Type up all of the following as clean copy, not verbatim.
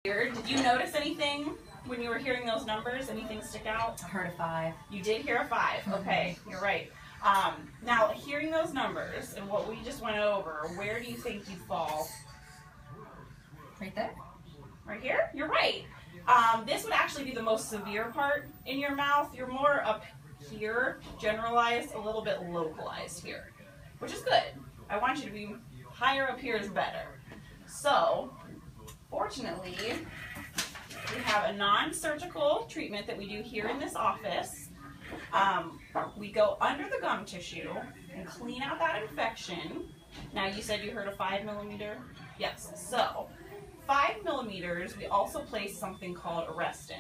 Did you notice anything when you were hearing those numbers? Anything stick out? I heard a 5. You did hear a 5. Okay, you're right. Now, hearing those numbers and what we just went over, where do you think you fall? Right there? Right here? You're right. This would actually be the most severe part in your mouth. You're more up here, generalized, a little bit localized here, which is good. I want you to be higher up here is better. So, fortunately, we have a non-surgical treatment that we do here in this office. We go under the gum tissue and clean out that infection. Now, you said you heard a 5 millimeter? Yes. So, 5 millimeters, we also place something called Erin2.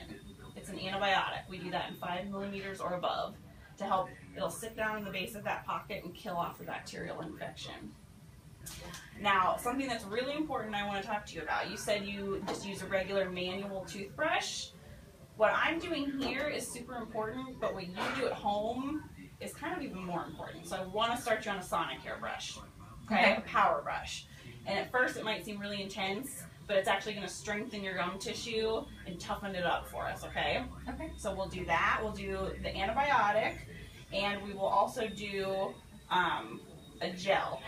It's an antibiotic. We do that in 5 millimeters or above to help. It'll sit down in the base of that pocket and kill off the bacterial infection. Now, something that's really important I want to talk to you about. You said you just use a regular manual toothbrush. What I'm doing here is super important, but what you do at home is kind of even more important. So I want to start you on a Sonicare brush, okay? A power brush. And at first it might seem really intense, but it's actually going to strengthen your gum tissue and toughen it up for us, okay? Okay. So we'll do that. We'll do the antibiotic, and we will also do a gel.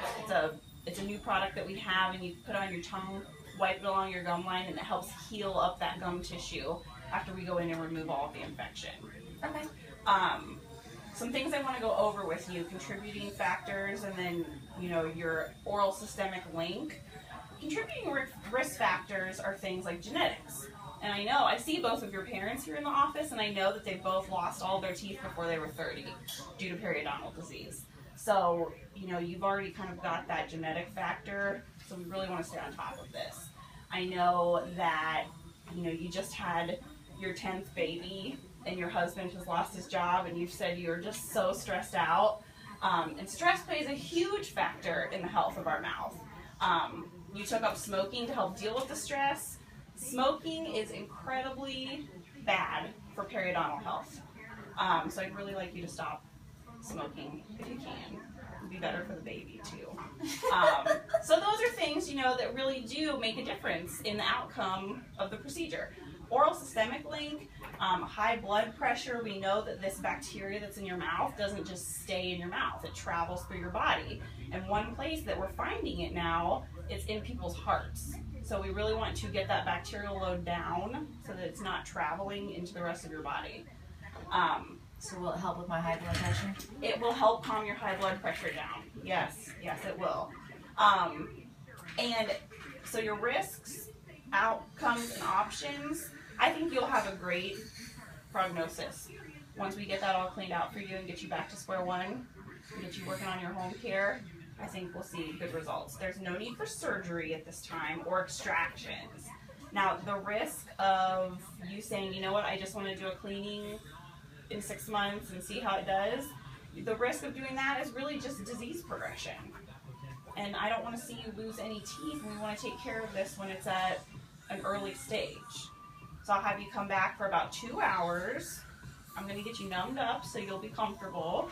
It's a new product that we have, and you put it on your tongue, wipe it along your gum line, and it helps heal up that gum tissue after we go in and remove all of the infection. Okay. Some things I want to go over with you, contributing factors, and then, your oral systemic link. Contributing risk factors are things like genetics. And I see both of your parents here in the office, and I know that they both lost all their teeth before they were 30 due to periodontal disease. So, you've already kind of got that genetic factor, so we really want to stay on top of this. I know that, you just had your 10th baby, and your husband has lost his job, and you've said you're just so stressed out. And stress plays a huge factor in the health of our mouth. You took up smoking to help deal with the stress. Smoking is incredibly bad for periodontal health. So I'd really like you to stop smoking if you can. It'd be better for the baby too. So those are things, that really do make a difference in the outcome of the procedure. Oral systemic link, high blood pressure, we know that this bacteria that's in your mouth doesn't just stay in your mouth, it travels through your body. And one place that we're finding it now, it's in people's hearts. So we really want to get that bacterial load down so that it's not traveling into the rest of your body. So will it help with my high blood pressure? It will help calm your high blood pressure down. Yes, it will. And so your risks, outcomes, and options, I think you'll have a great prognosis. Once we get that all cleaned out for you and get you back to square one, and get you working on your home care, I think we'll see good results. There's no need for surgery at this time or extractions. Now, the risk of you saying, I just want to do a cleaning in 6 months and see how it does, the risk of doing that is really just disease progression. And I don't want to see you lose any teeth, and we want to take care of this when it's at an early stage. So I'll have you come back for about 2 hours. I'm going to get you numbed up so you'll be comfortable.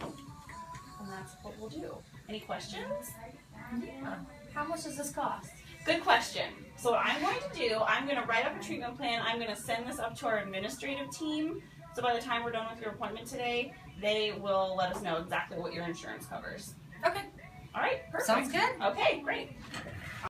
And that's what we'll do. Any questions? Yeah. How much does this cost? Good question. So what I'm going to do, I'm going to write up a treatment plan. I'm going to send this up to our administrative team. So by the time we're done with your appointment today, they will let us know exactly what your insurance covers. Okay. All right, perfect. Sounds good. Okay, great.